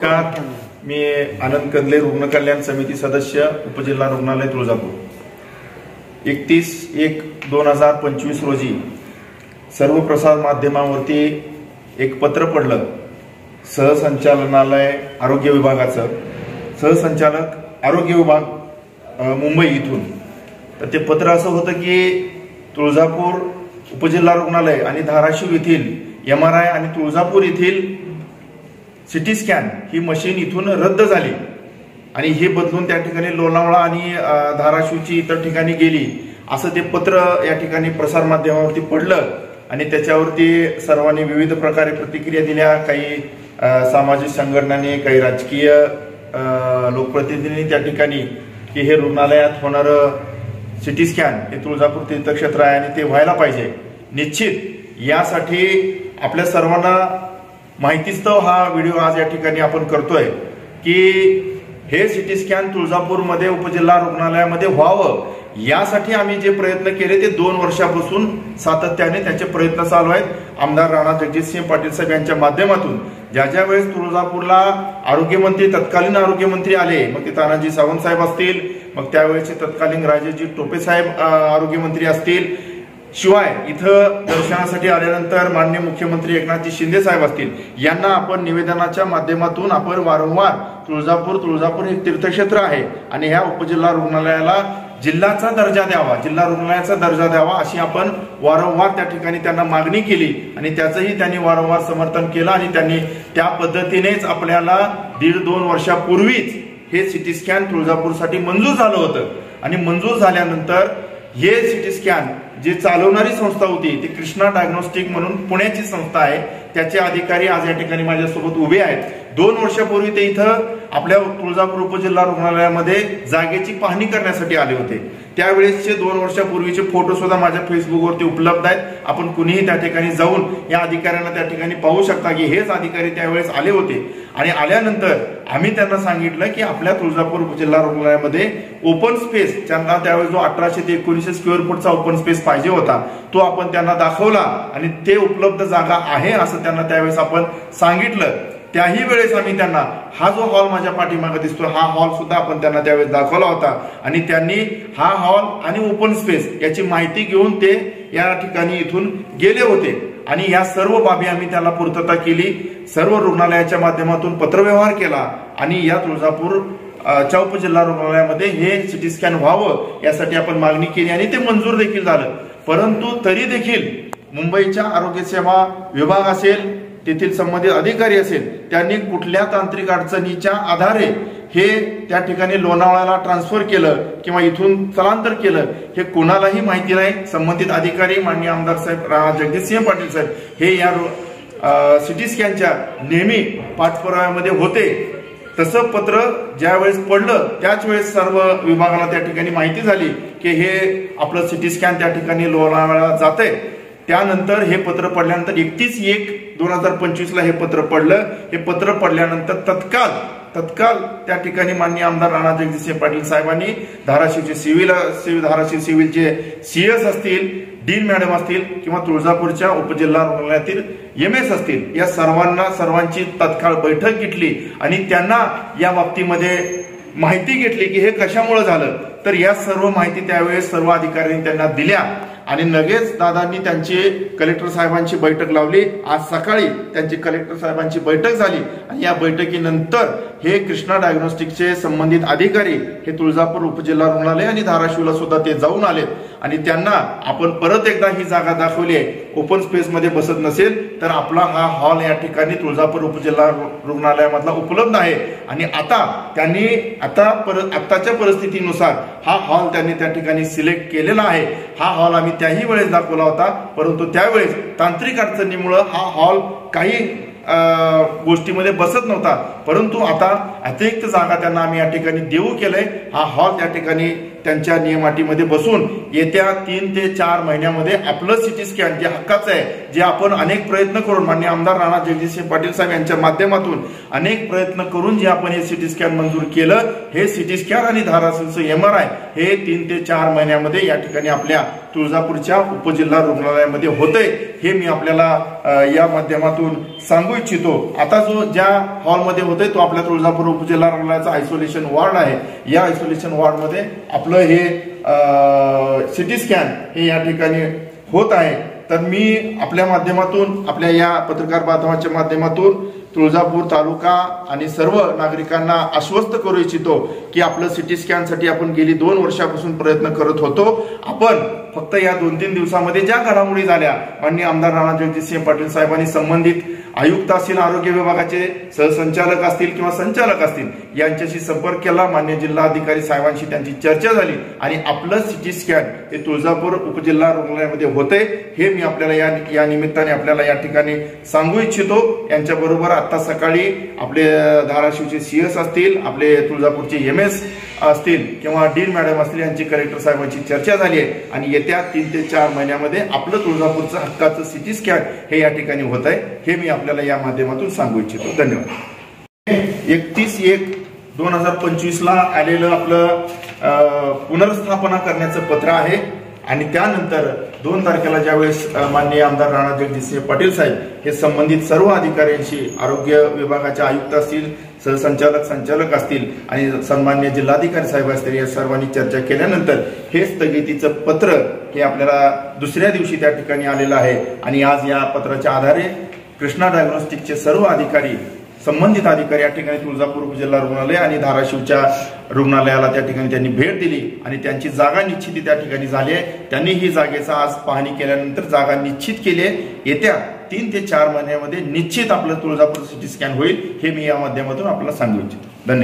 मी आनंद कंदले रुग्ण कल्याण समिती सदस्य उपजिल्हा रुग्णालय तुळजापूर 31/1/2025 रोजी सर्व प्रसार माध्यमांवरती एक पत्र पडलं सहसंचालनालय आरोग्य विभागाचं सहसंचालक आरोग्य विभाग मुंबई इथून। तर ते पत्र असं होतं की तुळजापूर उपजिल्हा रुग्णालय आणि धाराशिव येथील MRI आणि तुळजापूर येथील सिटी स्कॅन ही मशीन इथून रद्द झाली आणि हे बदलून त्या ठिकाणी लोणावळा आणि धाराशिवची इतर ठिकाणी गेली असं ते पत्र या ठिकाणी प्रसार माध्यमावरती पडलं आणि त्याच्यावरती सर्वांनी विविध प्रकारे प्रतिक्रिया दिल्या। काही सामाजिक संघटनांनी, काही राजकीय लोकप्रतिनिधींनी त्या ठिकाणी की हे रुग्णालयात होणारं सिटी स्कॅन हे तुळजापूर तीर्थक्षेत्र आहे आणि ते व्हायला पाहिजे। निश्चित यासाठी आपल्या सर्वांना माहितीस्तव हा व्हिडिओ आज या ठिकाणी आपण करतोय की हे सिटी स्कॅन तुळजापूरमध्ये उपजिल्हा रुग्णालयामध्ये व्हावं यासाठी आम्ही जे प्रयत्न केले ते 2 वर्षापासून सातत्याने त्याचे प्रयत्न चालू आहेत। आमदार राणा जगजितसिंह पाटील साहेब यांच्या माध्यमातून ज्या वेळेस तुळजापूरला आरोग्यमंत्री तत्कालीन आरोग्यमंत्री आले, मग ते तानाजी सावंत साहेब असतील, मग त्यावेळेचे तत्कालीन राजेजी टोपे साहेब आरोग्यमंत्री असतील, शिवाय इथं दर्शनासाठी आल्यानंतर माननीय मुख्यमंत्री एकनाथजी शिंदे साहेब असतील, यांना आपण निवेदनाच्या माध्यमातून आपण वारंवार तुळजापूर हे तीर्थक्षेत्र आहे आणि ह्या उपजिल्हा रुग्णालयाला जिल्ह्याचा दर्जा द्यावा, जिल्हा रुग्णालयाचा दर्जा द्यावा अशी आपण वारंवार त्या ठिकाणी त्यांना मागणी केली आणि त्याचंही त्यांनी वारंवार समर्थन केलं आणि त्यांनी त्या पद्धतीनेच आपल्याला 1.5-2 वर्षापूर्वीच हे सिटी स्कॅन तुळजापूरसाठी मंजूर झालं होतं आणि मंजूर झाल्यानंतर हे सिटी स्कॅन जे चालवणारी संस्था होती ती कृष्णा डायग्नोस्टिक म्हणून पुण्याची संस्था आहे, त्याचे अधिकारी आज या ठिकाणी माझ्यासोबत उभे आहेत। 2 वर्षापूर्वी ते इथं आपल्या तुळजापूर उपजिल्हा रुग्णालयामध्ये जागेची पाहणी करण्यासाठी आले होते। त्यावेळेसचे 2 वर्षापूर्वीचे फोटो सुद्धा माझ्या फेसबुकवरती उपलब्ध आहेत, आपण कुणीही त्या ठिकाणी जाऊन या अधिकाऱ्यांना त्या ठिकाणी पाहू शकता की हेच अधिकारी त्यावेळेस आले होते आणि आल्यानंतर आम्ही त्यांना सांगितलं की आपल्या तुळजापूर उपजिल्हा रुग्णालयामध्ये ओपन स्पेस, त्यांना त्यावेळेस जो 1800 ते 1900 स्क्वेअर फूटचा ओपन स्पेस पाहिजे होता तो आपण त्यांना दाखवला आणि ते उपलब्ध जागा आहे असं त्यांना त्यावेळेस आपण सांगितलं। त्याही वेळेस आम्ही त्यांना हा जो हॉल माझ्या पाठीमागे दिसतो हा हॉल सुद्धा आपण त्यांना त्यावेळेस दाखवला होता आणि त्यांनी हा हॉल आणि ओपन स्पेस याची माहिती घेऊन ते या ठिकाणी इथून गेले होते आणि या सर्व बाबी आम्ही त्याला पूर्तता केली। सर्व रुग्णालयाच्या माध्यमातून पत्रव्यवहार केला आणि या तुळजापूर उपजिल्हा रुग्णालयामध्ये हे सिटी स्कॅन व्हावं यासाठी आपण मागणी केली आणि ते मंजूर देखील झालं। परंतु तरी देखील मुंबईच्या आरोग्य सेवा विभाग असेल, तेथील संबंधित अधिकारी असेल, त्यांनी कुठल्या तांत्रिक अडचणीच्या आधारे हे त्या ठिकाणी लोणावळ्याला ट्रान्सफर केलं किंवा इथून स्थलांतर केलं हे कोणालाही माहिती नाही। संबंधित अधिकारी माननीय आमदार साहेब राणा जगजितसिंह पाटील साहेब हे या सिटी स्कॅनच्या नेहमी पाठपुराव्यामध्ये होते। तसं पत्र ज्या वेळेस पडलं त्याच वेळेस सर्व विभागाला त्या ठिकाणी माहिती झाली की हे आपलं सिटी स्कॅन त्या ठिकाणी लोणावळ्याला जातंय। त्यानंतर हे पत्र पडल्यानंतर 31/1/2025 ला हे पत्र पडलं। हे पत्र पडल्यानंतर तत्काळ त्या ठिकाणी माननीय आमदार राणा जगजितसिंह पाटील साहेबांनी धाराशिवचे धाराशिव सिव्हिलचे CS असतील, डीन मॅडम असतील किंवा तुळजापूरच्या उपजिल्हा रुग्णालयातील MS असतील या सर्वांची तत्काळ बैठक घेतली आणि त्यांना या बाबतीमध्ये माहिती घेतली की हे कशामुळे झालं। तर या सर्व माहिती त्यावेळेस सर्व अधिकाऱ्यांनी त्यांना दिल्या आणि लगेच दादांनी त्यांची कलेक्टर साहेबांची बैठक लावली। आज सकाळी त्यांची कलेक्टर साहेबांची बैठक झाली आणि या बैठकीनंतर हे कृष्णा डायग्नोस्टिकचे संबंधित अधिकारी हे तुळजापूर उपजिल्हा रुग्णालय आणि धाराशिवला सुद्धा ते जाऊन आलेत आणि त्यांना आपण परत एकदा ही जागा दाखवली आहे। ओपन स्पेस मध्ये बसत नसेल तर आपला हा हॉल या ठिकाणी तुळजापूर उपजिल्हा रुग्णालयामधला उपलब्ध आहे आणि आता त्यांनी आताच्या परिस्थितीनुसार हा हॉल त्यांनी त्या ठिकाणी सिलेक्ट केलेला आहे। हा हॉल आम्ही त्याही वेळेस दाखवला होता, परंतु त्यावेळेस तांत्रिक अडचणीमुळे हा हॉल काही गोष्टीमध्ये बसत नव्हता, परंतु आता अतिरिक्त जागा त्यांना आम्ही या ठिकाणी देऊ केलंय। हा हॉल त्या ठिकाणी त्यांच्या नियमाटीमध्ये बसून येत्या 3 ते 4 महिन्यामध्ये आपलं सिटी स्कॅन जे हक्काचं आहे, जे आपण अनेक प्रयत्न करून माननीय आमदार राणा जगजितसिंह पाटील साहेब यांच्या माध्यमातून अनेक प्रयत्न करून जे आपण हे सिटी स्कॅन मंजूर केलं, हे सिटी स्कॅन आणि धाराशिवचं MRI हे 3 ते 4 महिन्यामध्ये या ठिकाणी आपल्या तुळजापूरच्या उपजिल्हा रुग्णालयामध्ये होतंय, हे मी आपल्याला या माध्यमातून सांगू इच्छितो। आता जो ज्या हॉलमध्ये होतंय तो आपल्या तुळजापूर उपजिल्हा रुग्णालयाचा आयसोलेशन वॉर्ड आहे। या आयसोलेशन वॉर्डमध्ये आपलं हे सिटी स्कॅन हे या ठिकाणी होत आहे। तर मी आपल्या माध्यमातून, आपल्या या पत्रकार बांधवाच्या माध्यमातून तुळजापूर तालुका आणि सर्व नागरिकांना आश्वस्त करू इच्छितो की आपलं सिटी स्कॅनसाठी आपण गेली 2 वर्षापासून प्रयत्न करत होतो। आपण फक्त या 2-3 दिवसामध्ये ज्या घडामोडी झाल्या, माननीय आमदार राणा जगजितसिंह पाटील साहेबांनी संबंधित आयुक्त असतील, आरोग्य विभागाचे सहसंचालक असतील किंवा संचालक असतील यांच्याशी संपर्क केला, माननीय जिल्हाधिकारी साहेबांशी त्यांची चर्चा झाली आणि आपलं सिटी स्कॅन हे तुळजापूर उपजिल्हा रुग्णालयामध्ये होते, हे मी आपल्याला या निमित्ताने आपल्याला या ठिकाणी सांगू इच्छितो। यांच्याबरोबर आता सकाळी आपले धाराशिवचे CS असतील, आपले तुळजापूरचे MS असतील किंवा डीन मॅडम असतील यांची कलेक्टर साहेबांची चर्चा झाली आहे आणि येत्या 3 ते 4 महिन्यामध्ये आपलं तुळजापूरचं हक्काचं सिटी स्कॅन हे या ठिकाणी होत आहे, हे मी आपल्याला या माध्यमातून सांगू इच्छितो। धन्यवाद। 31/1/2025 ला आलेलं आपलं पुनर्स्थापना करण्याचं पत्र आहे आणि त्यानंतर 2 तारखेला ज्यावेळेस माननीय आमदार राणा जगजितसिंह पाटील साहेब हे संबंधित सर्व अधिकाऱ्यांशी, आरोग्य विभागाचे आयुक्त असतील, सहसंचालक, संचालक असतील आणि सन्माननीय जिल्हाधिकारी साहेब असतील, या सर्वांनी चर्चा केल्यानंतर हे स्थगितीचं पत्र हे आपल्याला दुसऱ्या दिवशी त्या ठिकाणी आलेलं आहे आणि आज या पत्राच्या आधारे कृष्णा डायग्नोस्टिकचे सर्व अधिकारी, संबंधित अधिकारी या ठिकाणी तुळजापूर उपजिल्हा रुग्णालय आणि धाराशिवच्या रुग्णालयाला त्या ठिकाणी त्यांनी भेट दिली आणि त्यांची जागा निश्चिती त्या ठिकाणी झाली आहे। त्यांनी ही जागेचा आज पाहणी केल्यानंतर जागा निश्चित केली आहे। येत्या 3 ते 4 महिन्यामध्ये निश्चित आपलं तुळजापूर सिटी स्कॅन होईल, हे मी या माध्यमातून आपल्याला सांगू इच्छितो। धन्यवाद।